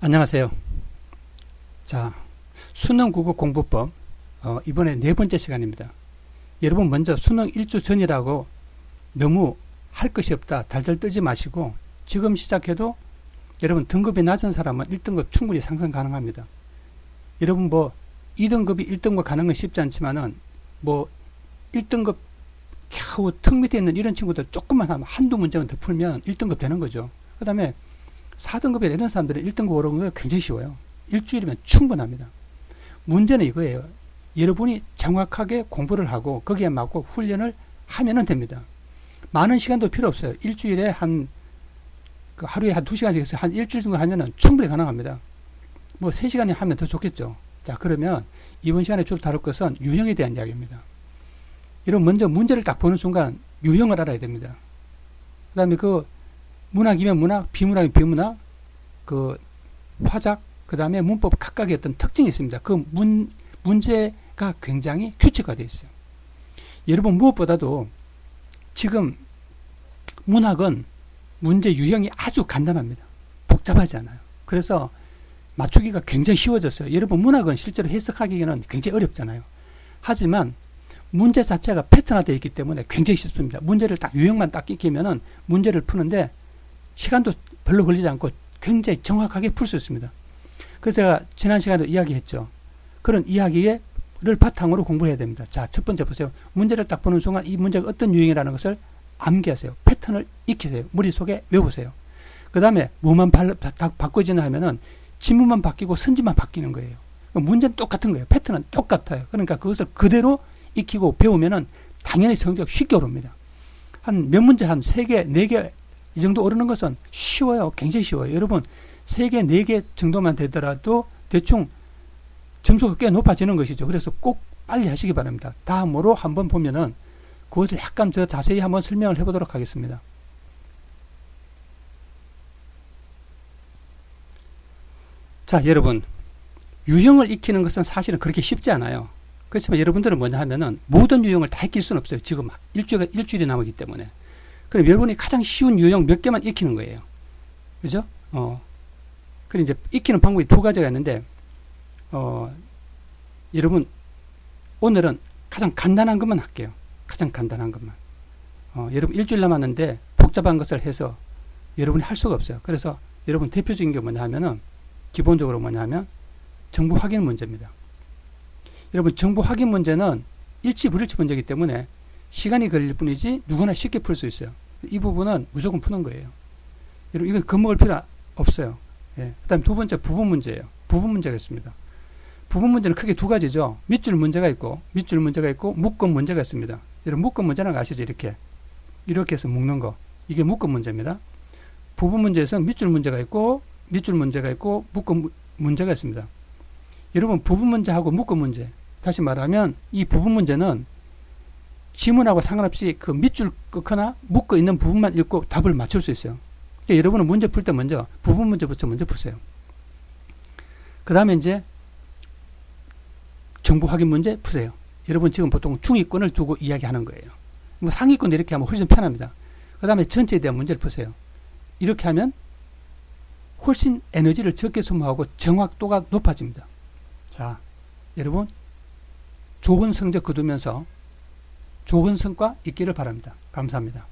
안녕하세요. 자, 수능 국어 공부법 이번에 네 번째 시간입니다. 여러분 먼저 수능 1주 전이라고 너무 할 것이 없다 달달 떨지 마시고 지금 시작해도 여러분 등급이 낮은 사람은 1등급 충분히 상승 가능합니다. 여러분 뭐 2등급이 1등급 가는 건 쉽지 않지만은 뭐 1등급 겨우 턱 밑에 있는 이런 친구들 조금만 하면 한두 문제만 더 풀면 1등급 되는 거죠. 그 다음에 4등급에 이런 사람들은 1등급 오르는 거 굉장히 쉬워요. 일주일이면 충분합니다. 문제는 이거예요. 여러분이 정확하게 공부를 하고 거기에 맞고 훈련을 하면 됩니다. 많은 시간도 필요 없어요. 일주일에 하루에 한 2시간씩 해서 한 일주일 정도 하면 충분히 가능합니다. 뭐 3시간이 하면 더 좋겠죠. 자, 그러면 이번 시간에 주로 다룰 것은 유형에 대한 이야기입니다. 여러분 먼저 문제를 딱 보는 순간 유형을 알아야 됩니다. 그 다음에 그 문학이면 문학, 비문학이면 비문학, 그 화작, 그 다음에 문법 각각의 어떤 특징이 있습니다. 그 문제가 굉장히 규칙화되어 있어요. 여러분 무엇보다도 지금 문학은 문제 유형이 아주 간단합니다. 복잡하지 않아요. 그래서 맞추기가 굉장히 쉬워졌어요. 여러분 문학은 실제로 해석하기에는 굉장히 어렵잖아요. 하지만 문제 자체가 패턴화되어 있기 때문에 굉장히 쉽습니다. 문제를 딱 유형만 딱 익히면은 문제를 푸는데 시간도 별로 걸리지 않고 굉장히 정확하게 풀 수 있습니다. 그래서 제가 지난 시간에도 이야기했죠. 그런 이야기를 바탕으로 공부를 해야 됩니다. 자, 첫 번째 보세요. 문제를 딱 보는 순간 이 문제가 어떤 유형이라는 것을 암기하세요. 패턴을 익히세요. 머릿속에 외우세요. 그 다음에 뭐만 바꿔지나 하면은 지문만 바뀌고 선지만 바뀌는 거예요. 문제는 똑같은 거예요. 패턴은 똑같아요. 그러니까 그것을 그대로 익히고 배우면은 당연히 성적 쉽게 오릅니다. 한 몇 문제 한 3개, 4개 이 정도 오르는 것은 쉬워요. 굉장히 쉬워요. 여러분 3개, 4개 정도만 되더라도 대충 점수가 꽤 높아지는 것이죠. 그래서 꼭 빨리 하시기 바랍니다. 다음으로 한번 보면은 그것을 약간 더 자세히 한번 설명을 해보도록 하겠습니다. 자, 여러분 유형을 익히는 것은 사실은 그렇게 쉽지 않아요. 그렇지만 여러분들은 뭐냐 하면은 모든 유형을 다 익힐 수는 없어요. 지금 일주일이 남았기 때문에. 그럼 여러분이 가장 쉬운 유형 몇 개만 익히는 거예요. 그죠? 그리고 이제 익히는 방법이 2가지가 있는데, 여러분, 오늘은 가장 간단한 것만 할게요. 가장 간단한 것만. 여러분 일주일 남았는데 복잡한 것을 해서 여러분이 할 수가 없어요. 그래서 여러분 대표적인 게 뭐냐 하면은, 기본적으로 뭐냐 하면, 정보 확인 문제입니다. 여러분, 정보 확인 문제는 일치 불일치 문제이기 때문에 시간이 걸릴 뿐이지 누구나 쉽게 풀 수 있어요. 이 부분은 무조건 푸는 거예요. 여러분 이건 겁먹을 필요 없어요. 예. 그 다음에 2번째 부분 문제예요. 부분 문제가 있습니다. 부분 문제는 크게 2가지죠. 밑줄 문제가 있고 묶음 문제가 있습니다. 여러분 묶음 문제는 아시죠? 이렇게 해서 묶는 거. 이게 묶음 문제입니다. 부분 문제에서는 밑줄 문제가 있고 묶음 문제가 있습니다. 여러분 부분 문제하고 묶음 문제, 다시 말하면 이 부분 문제는 지문하고 상관없이 그 밑줄 끄거나 묶어 있는 부분만 읽고 답을 맞출 수 있어요. 그러니까 여러분은 문제 풀 때 먼저 부분 문제부터 먼저 푸세요. 그 다음에 이제 정보 확인 문제 푸세요. 여러분 지금 보통 중위권을 두고 이야기하는 거예요. 뭐 상위권 이렇게 하면 훨씬 편합니다. 그 다음에 전체에 대한 문제를 푸세요. 이렇게 하면 훨씬 에너지를 적게 소모하고 정확도가 높아집니다. 자, 여러분 좋은 성적 거두면서 좋은 성과 있기를 바랍니다. 감사합니다.